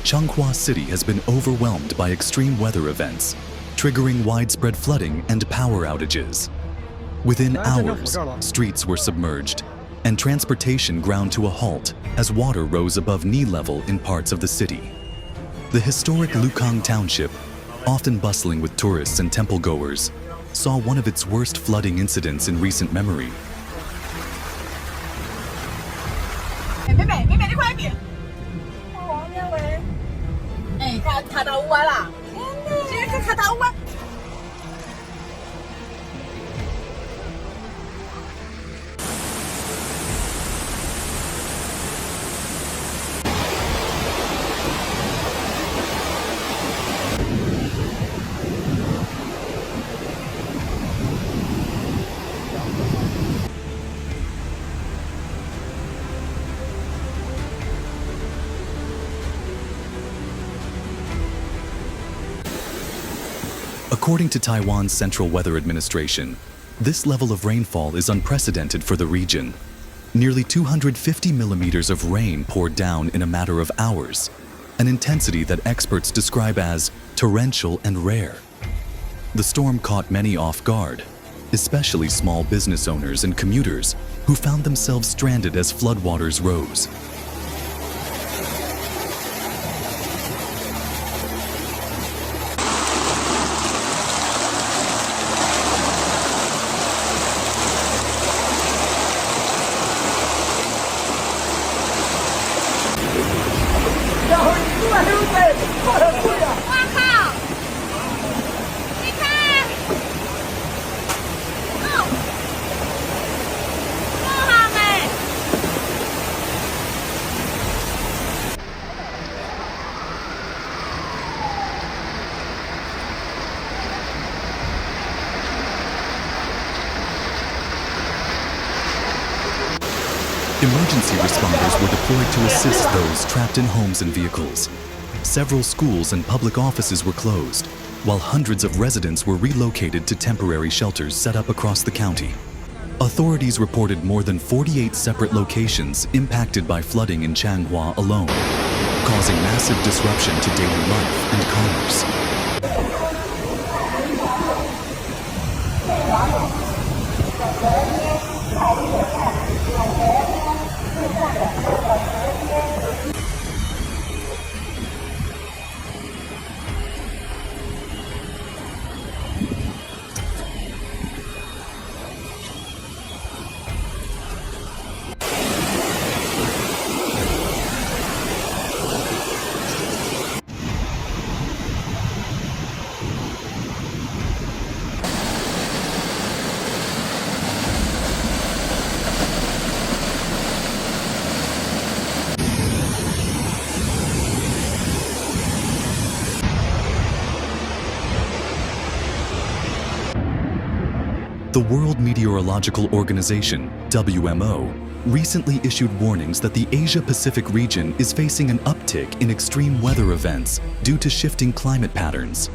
Changhua City has been overwhelmed by extreme weather events, triggering widespread flooding and power outages. Within hours, streets were submerged, and transportation ground to a halt as water rose above knee level in parts of the city. The historic Lukang Township, often bustling with tourists and temple-goers, saw one of its worst flooding incidents in recent memory. 看到我了，这个看到我。According to Taiwan's Central Weather Administration, this level of rainfall is unprecedented for the region. Nearly 250 millimeters of rain poured down in a matter of hours, an intensity that experts describe as torrential and rare. The storm caught many off guard, especially small business owners and commuters who found themselves stranded as floodwaters rose. Emergency responders were deployed to assist those trapped in homes and vehicles. Several schools and public offices were closed, while hundreds of residents were relocated to temporary shelters set up across the county. Authorities reported more than 48 separate locations impacted by flooding in Changhua alone, causing massive disruption to daily life and commerce. The World Meteorological Organization, WMO, recently issued warnings that the Asia-Pacific region is facing an uptick in extreme weather events due to shifting climate patterns.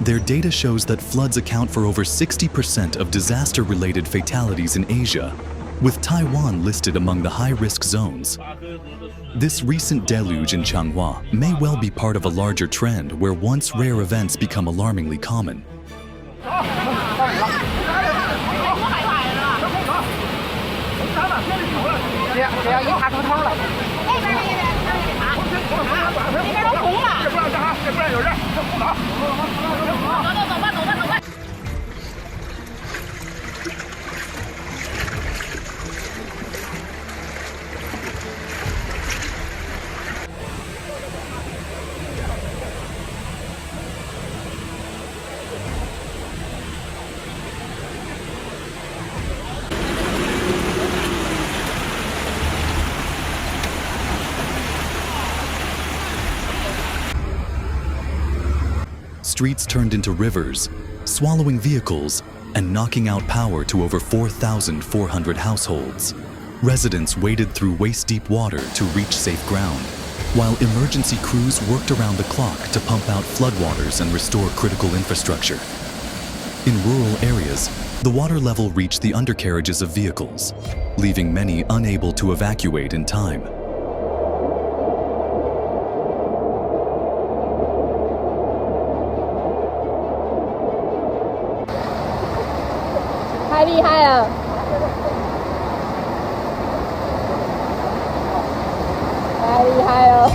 Their data shows that floods account for over 60% of disaster-related fatalities in Asia, with Taiwan listed among the high-risk zones. This recent deluge in Changhua may well be part of a larger trend where once rare events become alarmingly common. Streets turned into rivers, swallowing vehicles and knocking out power to over 4,400 households, Residents waded through waist-deep water to reach safe ground, while emergency crews worked around the clock to pump out floodwaters and restore critical infrastructure. In rural areas, the water level reached the undercarriages of vehicles, leaving many unable to evacuate in time. 太厉害了！太厉害了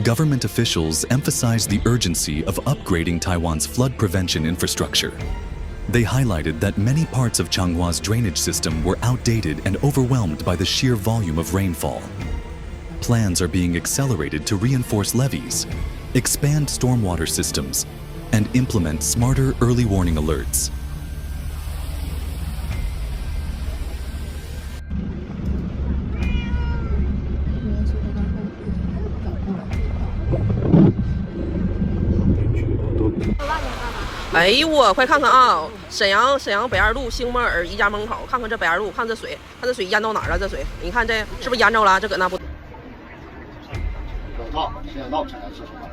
！Government officials emphasized the urgency of upgrading Taiwan's flood prevention infrastructure. They highlighted that many parts of Changhua's drainage system were outdated and overwhelmed by the sheer volume of rainfall. Plans are being accelerated to reinforce levees, expand stormwater systems, and implement smarter early warning alerts.哎呦我，快看看啊！沈阳北二路星莫尔一家门口，看看这北二路，看这水淹到哪儿了？这水，你看这是不是淹着了？这搁那不？手套，现在闹不起来是什么？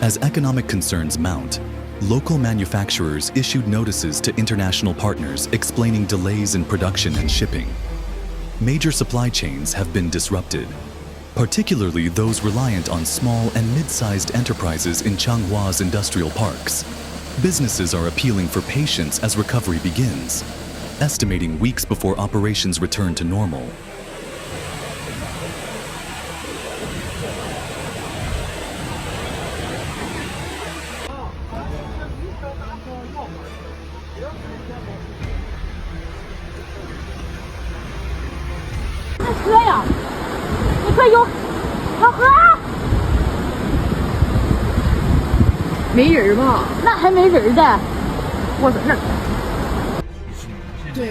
As economic concerns mount, local manufacturers issued notices to international partners explaining delays in production and shipping. Major supply chains have been disrupted, particularly those reliant on small and mid-sized enterprises in Changhua's industrial parks. Businesses are appealing for patience as recovery begins, estimating weeks before operations return to normal.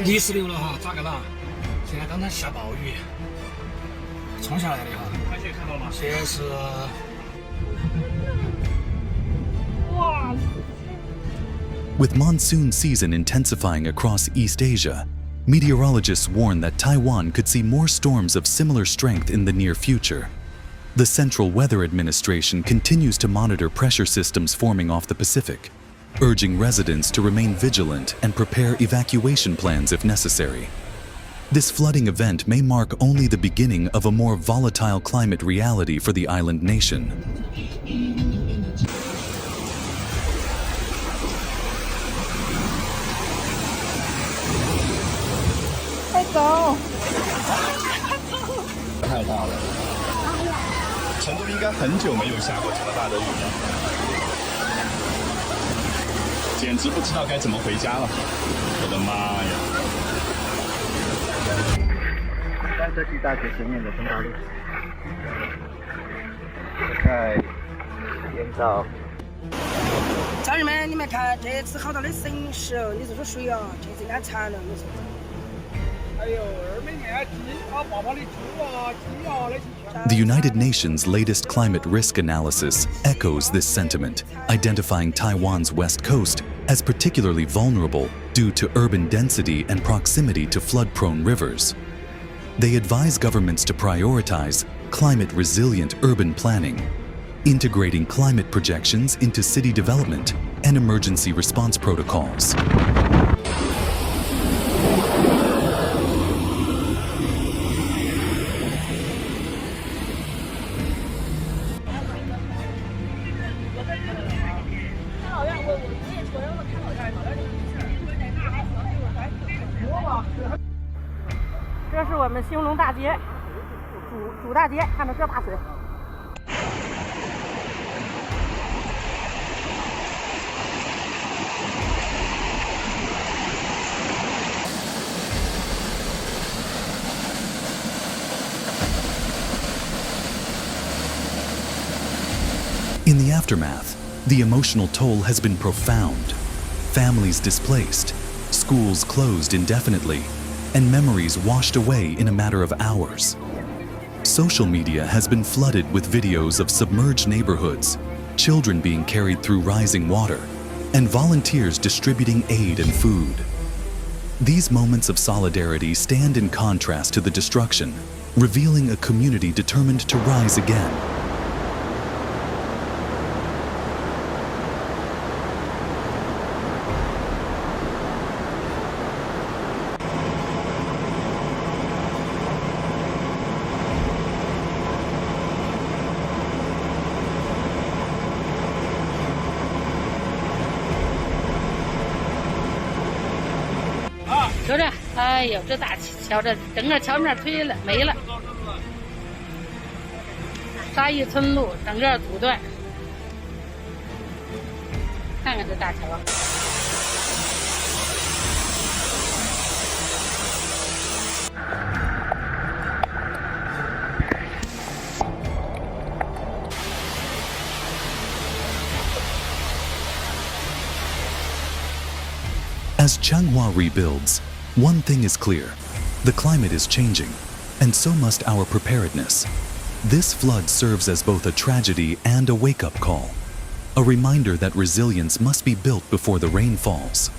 泥石流了哈，咋个了？现在刚才下暴雨，冲下来的哈。看见看到了吗？现在是。哇！ With monsoon season intensifying across East Asia, meteorologists warn that Taiwan could see more storms of similar strength in the near future. The Central Weather Administration continues to monitor pressure systems forming off the Pacific, urging residents to remain vigilant and prepare evacuation plans if necessary. This flooding event may mark only the beginning of a more volatile climate reality for the island nation. 太大了，成都应该很久没有下过这么大的雨了，简直不知道该怎么回家了。我的妈呀！三科技大学前面的通道路，在建造。家人们，你们看这次好大的损失哦！你说说水啊，这次淹惨了，你说。 The United Nations' latest climate risk analysis echoes this sentiment, identifying Taiwan's west coast as particularly vulnerable due to urban density and proximity to flood-prone rivers. They advise governments to prioritize climate-resilient urban planning, integrating climate projections into city development and emergency response protocols. 这是我们兴隆大街，主大街，看到这大水。In the aftermath, the emotional toll has been profound. Families displaced, schools closed indefinitely, and memories washed away in a matter of hours. Social media has been flooded with videos of submerged neighborhoods, children being carried through rising water, and volunteers distributing aid and food. These moments of solidarity stand in contrast to the destruction, revealing a community determined to rise again.瞅着，哎呦，这大桥这整个桥面推了没了，沙峪村路整个阻断，看看这大桥。As Changhua rebuilds, one thing is clear: the climate is changing, and so must our preparedness. This flood serves as both a tragedy and a wake-up call, a reminder that resilience must be built before the rain falls.